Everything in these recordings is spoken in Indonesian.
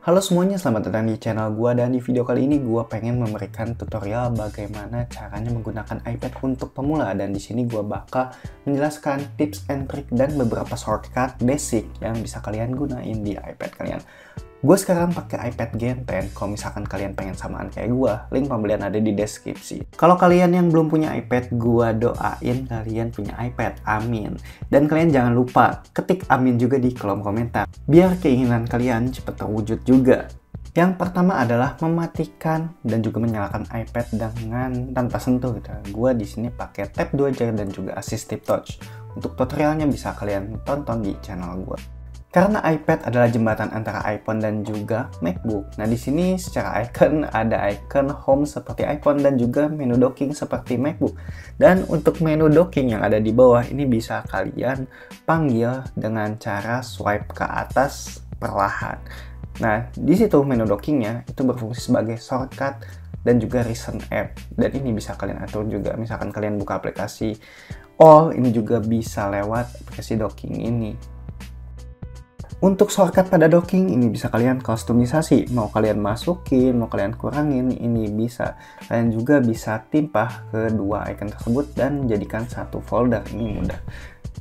Halo semuanya, selamat datang di channel gua dan di video kali ini gua pengen memberikan tutorial bagaimana caranya menggunakan iPad untuk pemula, dan di sini gua bakal menjelaskan tips and trick dan beberapa shortcut basic yang bisa kalian gunain di iPad kalian. Gue sekarang pakai iPad Gen 10. Kalau misalkan kalian pengen samaan kayak gue, link pembelian ada di deskripsi. Kalau kalian yang belum punya iPad, gue doain kalian punya iPad. Amin. Dan kalian jangan lupa ketik amin juga di kolom komentar, biar keinginan kalian cepat terwujud juga. Yang pertama adalah mematikan dan juga menyalakan iPad dengan tanpa sentuh gitu. Gue di sini pakai tap 2 jari dan juga assistive touch. Untuk tutorialnya bisa kalian tonton di channel gue. Karena iPad adalah jembatan antara iPhone dan juga MacBook. Nah, di sini secara icon ada icon home seperti iPhone dan juga menu docking seperti MacBook. Dan untuk menu docking yang ada di bawah ini bisa kalian panggil dengan cara swipe ke atas perlahan. Nah, di situ menu dockingnya itu berfungsi sebagai shortcut dan juga recent app. Dan ini bisa kalian atur juga. Misalkan kalian buka aplikasi All, ini juga bisa lewat aplikasi docking ini. Untuk shortcut pada docking ini bisa kalian customisasi, mau kalian masukin, mau kalian kurangin, ini bisa. Kalian juga bisa timpah kedua icon tersebut dan jadikan satu folder, ini mudah.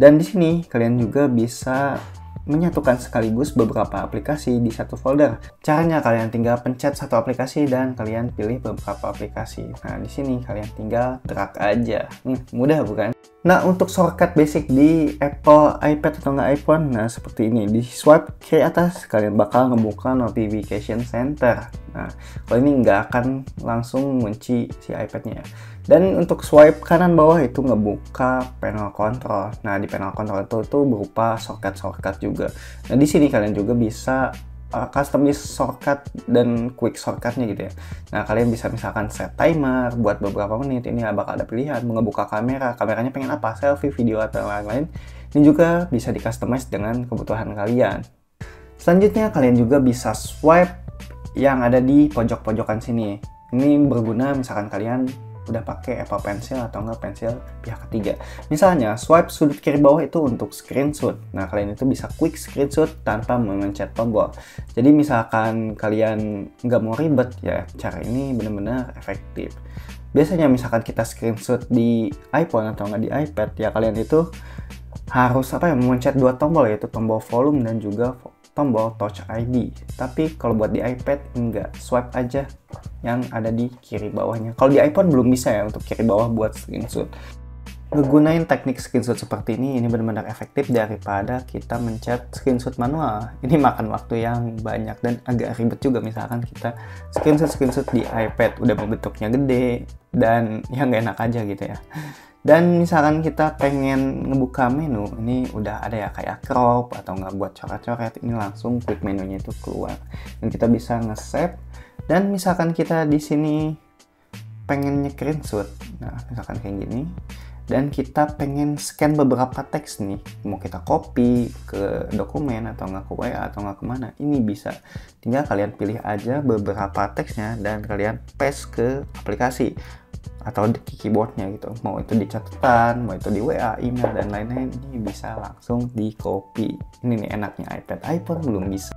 Dan di sini kalian juga bisa menyatukan sekaligus beberapa aplikasi di satu folder. Caranya kalian tinggal pencet satu aplikasi dan kalian pilih beberapa aplikasi. Nah, di sini kalian tinggal drag aja. Mudah bukan? Nah, untuk shortcut basic di Apple iPad atau nggak iPhone, nah seperti ini. Di swipe kiri atas, kalian bakal ngebuka notification center. Nah, kalau ini nggak akan langsung ngunci si iPad-nya. Dan untuk swipe kanan bawah itu ngebuka panel control. Nah, di panel control itu berupa shortcut juga. Nah, di sini kalian juga bisa customize shortcut dan quick shortcutnya gitu ya. Nah, kalian bisa misalkan set timer buat beberapa menit. Ini bakal ada pilihan mau ngebuka kameranya pengen apa, selfie, video atau lain-lain. Ini juga bisa di customize dengan kebutuhan kalian. Selanjutnya kalian juga bisa swipe yang ada di pojok-pojokan sini. Ini berguna misalkan kalian udah pakai Apple Pencil atau enggak pensil pihak ketiga. Misalnya, swipe sudut kiri bawah itu untuk screenshot. Nah, kalian itu bisa quick screenshot tanpa memencet tombol. Jadi, misalkan kalian nggak mau ribet, ya cara ini benar-benar efektif. Biasanya misalkan kita screenshot di iPhone atau nggak di iPad, ya kalian itu harus memencet dua tombol, yaitu tombol volume dan juga tombol Touch ID. Tapi kalau buat di iPad enggak, swipe aja yang ada di kiri bawahnya. Kalau di iPhone belum bisa ya untuk kiri bawah buat screenshot. Ngegunain teknik screenshot seperti ini benar-benar efektif daripada kita mencet screenshot manual. Ini makan waktu yang banyak dan agak ribet juga. Misalkan kita screenshot di iPad udah bentuknya gede dan ya nggak enak aja gitu ya. Dan misalkan kita pengen ngebuka menu, ini udah ada ya kayak crop atau nggak buat coret-coret, ini langsung quick menunya itu keluar. Dan kita bisa nge-save. Dan misalkan kita di sini pengen screenshot, nah misalkan kayak gini, dan kita pengen scan beberapa teks nih, mau kita copy ke dokumen atau nggak ke WA atau nggak kemana, ini bisa. Tinggal kalian pilih aja beberapa teksnya dan kalian paste ke aplikasi atau di keyboardnya gitu, mau itu di catatan, mau itu di WA, email dan lain-lain, ini bisa langsung di copy. Ini nih enaknya iPad. iPhone belum bisa.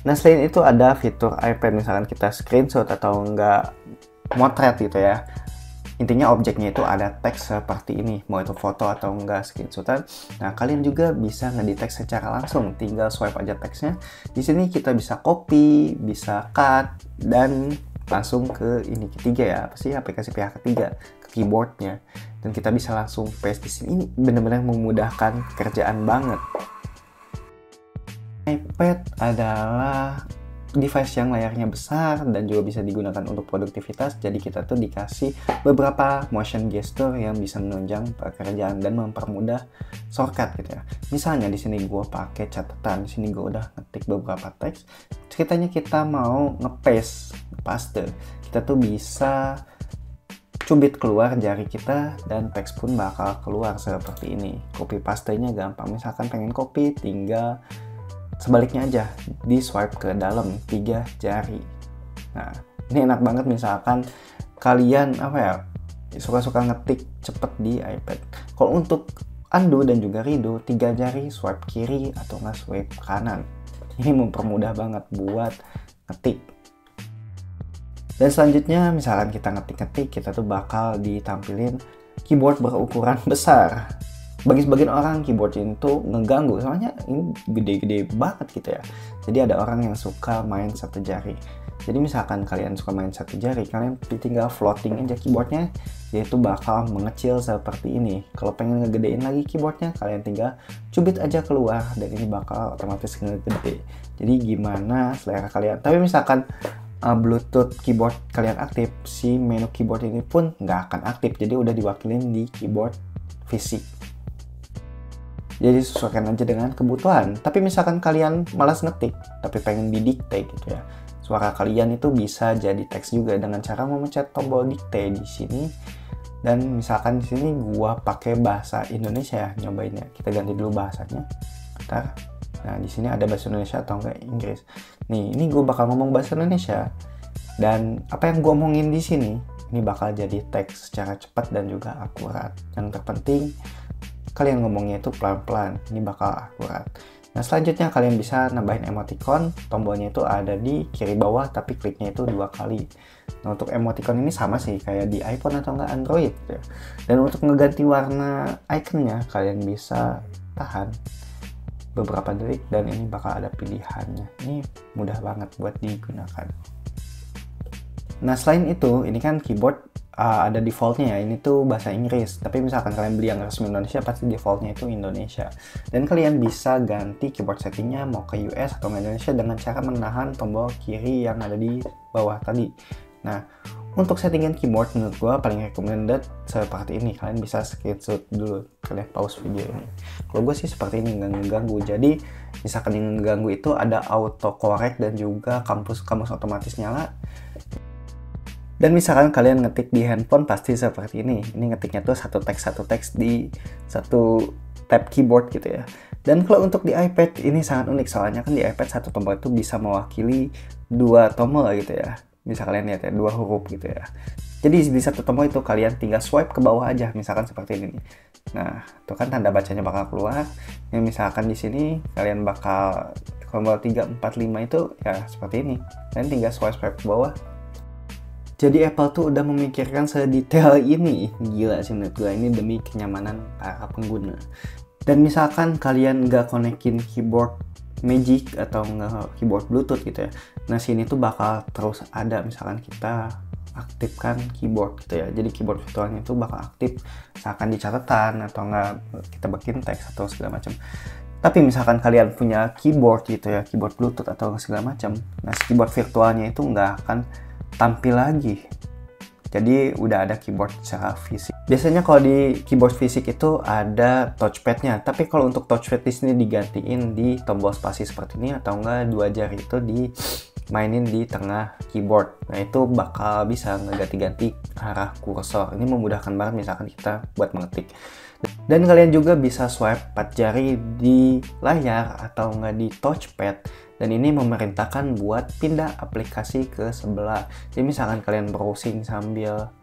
Nah, selain itu ada fitur iPad, misalkan kita screenshot atau enggak motret gitu ya. Intinya objeknya itu ada teks seperti ini, mau itu foto atau enggak screenshotan. Nah, kalian juga bisa ngedetect secara langsung, tinggal swipe aja teksnya. Di sini kita bisa copy, bisa cut, dan langsung ke ini ketiga ya, apa sih, aplikasi pihak ketiga, ke keyboardnya, dan kita bisa langsung paste di sini. Ini benar-benar memudahkan kerjaan banget. iPad adalah device yang layarnya besar dan juga bisa digunakan untuk produktivitas. Jadi kita tuh dikasih beberapa motion gesture yang bisa menunjang pekerjaan dan mempermudah shortcut gitu ya. Misalnya di sini gue pakai catatan, di sini gue udah ngetik beberapa teks. Ceritanya kita mau paste, kita tuh bisa cubit keluar jari kita dan teks pun bakal keluar seperti ini. Copy pastenya gampang. Misalkan pengen copy, tinggal sebaliknya aja, di swipe ke dalam 3 jari. Nah, ini enak banget misalkan kalian suka-suka ngetik cepet di iPad. Kalau untuk undo dan juga redo, 3 jari swipe kiri atau nggak swipe kanan. Ini mempermudah banget buat ngetik. Dan selanjutnya misalkan kita ngetik-ngetik, kita tuh bakal ditampilin keyboard berukuran besar. Bagi sebagian orang keyboard ini tuh ngeganggu, soalnya ini gede-gede banget gitu ya. Jadi ada orang yang suka main satu jari. Jadi misalkan kalian suka main satu jari, kalian tinggal floating aja keyboardnya, yaitu bakal mengecil seperti ini. Kalau pengen ngegedein lagi keyboardnya, kalian tinggal cubit aja keluar dan ini bakal otomatis ngegede. Jadi gimana selera kalian. Tapi misalkan Bluetooth keyboard kalian aktif, si menu keyboard ini pun nggak akan aktif, jadi udah diwakilin di keyboard fisik. Jadi sesuaikan aja dengan kebutuhan. Tapi misalkan kalian malas ngetik tapi pengen didikte gitu ya, suara kalian itu bisa jadi teks juga dengan cara memencet tombol dikte di sini. Dan misalkan di sini gua pakai bahasa Indonesia, nyobainnya. Kita ganti dulu bahasanya. Bentar. Nah, di sini ada bahasa Indonesia atau enggak Inggris. Nih, ini gue bakal ngomong bahasa Indonesia. Dan apa yang gue omongin di sini, ini bakal jadi teks secara cepat dan juga akurat. Yang terpenting, kalian ngomongnya itu pelan-pelan. Ini bakal akurat. Nah, selanjutnya kalian bisa nambahin emoticon. Tombolnya itu ada di kiri bawah, tapi kliknya itu 2 kali. Nah, untuk emoticon ini sama sih, kayak di iPhone atau enggak Android. Gitu. Dan untuk ngeganti warna ikonnya, kalian bisa tahan beberapa detik dan ini bakal ada pilihannya. Ini mudah banget buat digunakan. Nah, selain itu, ini kan keyboard ada defaultnya ya, ini tuh bahasa Inggris. Tapi misalkan kalian beli yang resmi Indonesia, pasti defaultnya itu Indonesia. Dan kalian bisa ganti keyboard settingnya mau ke US atau Indonesia dengan cara menahan tombol kiri yang ada di bawah tadi. Nah, untuk settingan keyboard menurut gue paling recommended seperti ini. Kalian bisa screenshot dulu, kalian pause video ini. Kalau gue sih seperti ini, nggak ngeganggu. Jadi misalkan yang ngeganggu itu ada autocorrect dan juga kamus otomatis nyala. Dan misalkan kalian ngetik di handphone pasti seperti ini. Ini ngetiknya tuh satu teks di satu tab keyboard gitu ya. Dan kalau untuk di iPad ini sangat unik, soalnya kan di iPad satu tombol itu bisa mewakili 2 tombol gitu ya. Bisa kalian lihat ya, 2 huruf gitu ya. Jadi di satu tombol itu kalian tinggal swipe ke bawah aja, misalkan seperti ini. Nah, itu kan tanda bacanya bakal keluar. Yang misalkan di sini kalian bakal tombol 3, 4, 5 itu ya seperti ini. Kalian tinggal swipe ke bawah. Jadi Apple tuh udah memikirkan sedetail ini. Gila sih menurut gue, ini demi kenyamanan para pengguna. Dan misalkan kalian nggak konekin keyboard Magic atau nggak keyboard Bluetooth gitu ya, nah sini tuh bakal terus ada misalkan kita aktifkan keyboard gitu ya. Jadi keyboard virtualnya itu bakal aktif misalkan di catatan atau nggak kita bikin teks atau segala macam. Tapi misalkan kalian punya keyboard gitu ya, keyboard Bluetooth atau segala macam, nah keyboard virtualnya itu nggak akan tampil lagi. Jadi udah ada keyboard secara fisik. Biasanya kalau di keyboard fisik itu ada touchpadnya, tapi kalau untuk touchpad di sini digantiin di tombol spasi seperti ini atau enggak 2 jari itu dimainin di tengah keyboard. Nah itu bakal bisa ngeganti-ganti arah kursor. Ini memudahkan banget misalkan kita buat mengetik. Dan kalian juga bisa swipe 4 jari di layar atau enggak di touchpad. Dan ini memerintahkan buat pindah aplikasi ke sebelah. Jadi misalkan kalian browsing sambil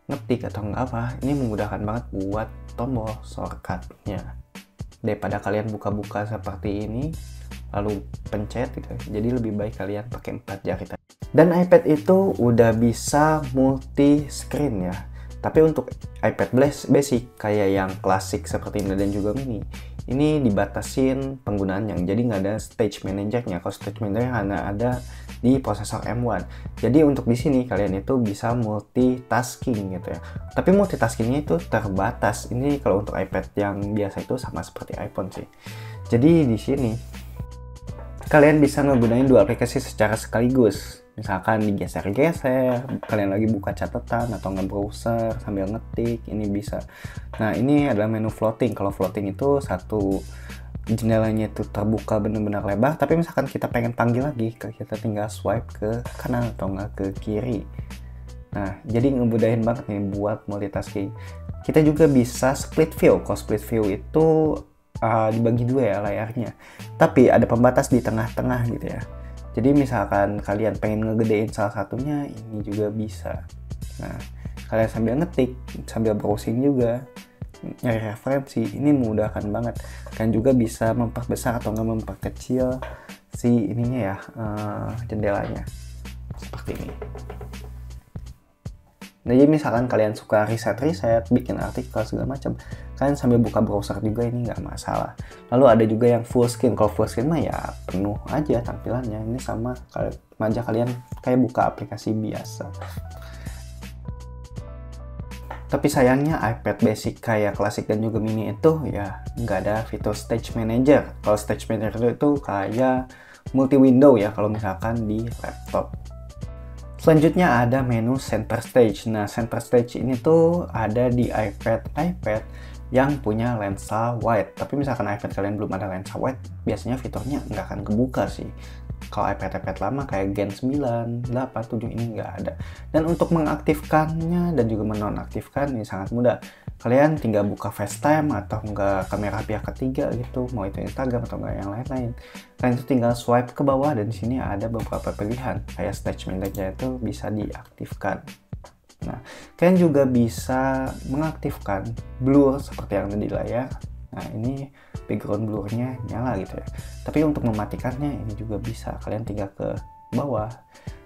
ngetik atau nggak apa, ini memudahkan banget buat tombol shortcutnya. Daripada kalian buka-buka seperti ini, lalu pencet gitu. Jadi lebih baik kalian pakai 4 jari tadi. Dan iPad itu udah bisa multi screen ya. Tapi untuk iPad basic kayak yang klasik seperti ini dan juga mini, ini dibatasin penggunaannya, jadi nggak ada stage managernya. Kalau stage manager hanya ada di prosesor M1. Jadi untuk di sini kalian itu bisa multitasking gitu ya. Tapi multitaskingnya itu terbatas. Ini kalau untuk iPad yang biasa itu sama seperti iPhone sih. Jadi di sini kalian bisa ngegunain 2 aplikasi secara sekaligus. Misalkan digeser-geser, kalian lagi buka catatan atau nge-browser sambil ngetik, ini bisa. Nah, ini adalah menu floating. Kalau floating itu satu jendelanya itu terbuka benar-benar lebar, tapi misalkan kita pengen panggil lagi, kita tinggal swipe ke kanan atau nggak ke kiri. Nah, jadi ngemudahin banget nih buat multitasking. Kita juga bisa split view. Kalau split view itu dibagi 2 ya layarnya. Tapi ada pembatas di tengah-tengah gitu ya. Jadi misalkan kalian pengen ngegedein salah satunya, ini juga bisa. Nah, kalian sambil ngetik, sambil browsing juga, nyari referensi, ini memudahkan banget. Kalian juga bisa memperbesar atau nggak memperkecil si ininya ya, jendelanya. seperti ini. Nah, jadi misalkan kalian suka riset-riset, bikin artikel segala macam, kalian sambil buka browser juga ini nggak masalah. Lalu ada juga yang full screen. Kalau full screen mah ya penuh aja tampilannya. Ini sama aja kalian kayak buka aplikasi biasa. Tapi sayangnya iPad basic kayak klasik dan juga mini itu ya nggak ada fitur Stage Manager. Kalau Stage Manager itu kayak multi window ya kalau misalkan di laptop. Selanjutnya ada menu Center Stage. Nah, Center Stage ini tuh ada di iPad yang punya lensa wide. Tapi misalkan iPad kalian belum ada lensa wide, biasanya fiturnya nggak akan kebuka sih. Kalau iPad lama kayak Gen 9, 8, 7 ini nggak ada. Dan untuk mengaktifkannya dan juga menonaktifkan ini sangat mudah. Kalian tinggal buka FaceTime atau enggak kamera pihak ketiga gitu, mau itu Instagram atau enggak yang lain-lain. Kalian itu tinggal swipe ke bawah dan di sini ada beberapa pilihan. Kayak Stage Manager itu bisa diaktifkan. Nah, kalian juga bisa mengaktifkan blur seperti yang ada di layar. Nah, ini background blurnya nyala gitu ya. Tapi untuk mematikannya ini juga bisa. Kalian tinggal ke bawah,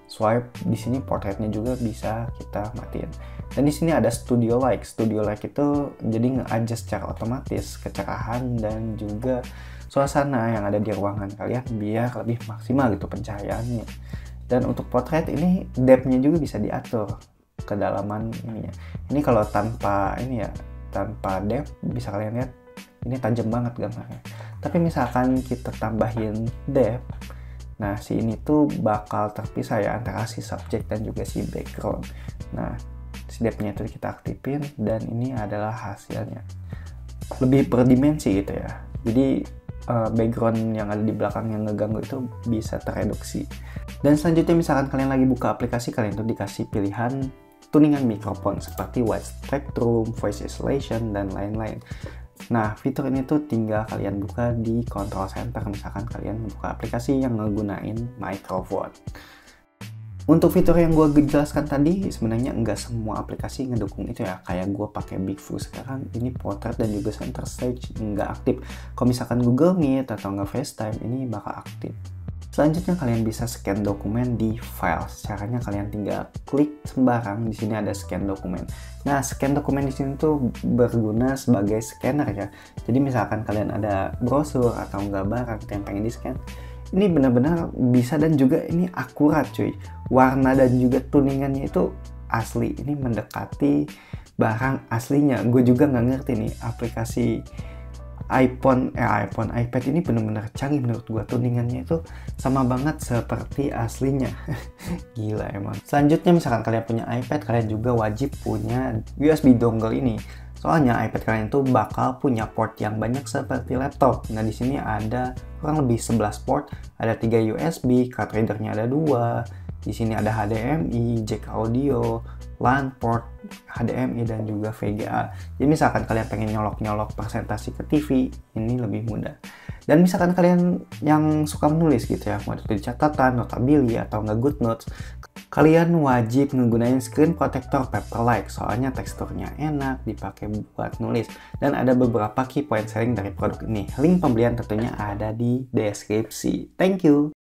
swipe di sini portraitnya juga bisa kita matiin. Dan di sini ada Studio Light. Studio Light itu jadi nge-adjust secara otomatis kecerahan dan juga suasana yang ada di ruangan kalian biar lebih maksimal gitu pencahayaannya. Dan untuk portrait ini depth-nya juga bisa diatur kedalaman ininya. Ini kalau tanpa ini ya, tanpa depth bisa kalian lihat ini tajam banget gambarnya. Tapi misalkan kita tambahin depth, nah si ini tuh bakal terpisah ya antara si subjek dan juga si background. Nah, si depth-nya itu kita aktifin dan ini adalah hasilnya. Lebih berdimensi gitu ya. Jadi background yang ada di belakang yang ngeganggu itu bisa tereduksi. Dan selanjutnya misalkan kalian lagi buka aplikasi, kalian tuh dikasih pilihan tuningan mikrofon seperti wide spectrum, voice isolation, dan lain-lain. Nah, fitur ini tuh tinggal kalian buka di control center misalkan kalian buka aplikasi yang ngegunain microphone. Untuk fitur yang gue jelaskan tadi, sebenarnya nggak semua aplikasi ngedukung itu ya. Kayak gue pakai Bigfoo sekarang, ini portrait dan juga center stage nggak aktif. Kalau misalkan Google Meet atau nggak FaceTime, ini bakal aktif. Selanjutnya kalian bisa scan dokumen di Files. Caranya kalian tinggal klik sembarang, di sini ada scan dokumen. Nah, scan dokumen di sini tuh berguna sebagai scanner ya. Jadi misalkan kalian ada brosur atau nggak barang yang pengen di scan, ini benar-benar bisa dan juga ini akurat cuy. Warna dan juga tuningannya itu asli. Ini mendekati barang aslinya. Gue juga nggak ngerti nih aplikasi iPad ini benar-benar canggih menurut gue. Tuningannya itu sama banget seperti aslinya. Gila emang. Selanjutnya misalkan kalian punya iPad, kalian juga wajib punya USB dongle ini. Soalnya iPad kalian itu bakal punya port yang banyak seperti laptop. Nah, di sini ada kurang lebih 11 port, ada 3 USB, card readernya ada 2. Di sini ada HDMI, jack audio, LAN port, HDMI dan juga VGA. Jadi misalkan kalian pengen nyolok-nyolok presentasi ke TV, ini lebih mudah. Dan misalkan kalian yang suka menulis gitu ya, mau tulis catatan, Notability atau nggak GoodNotes, kalian wajib menggunakan screen protector Paperlike, soalnya teksturnya enak dipakai buat nulis. Dan ada beberapa key point selling dari produk ini. Link pembelian tentunya ada di deskripsi. Thank you!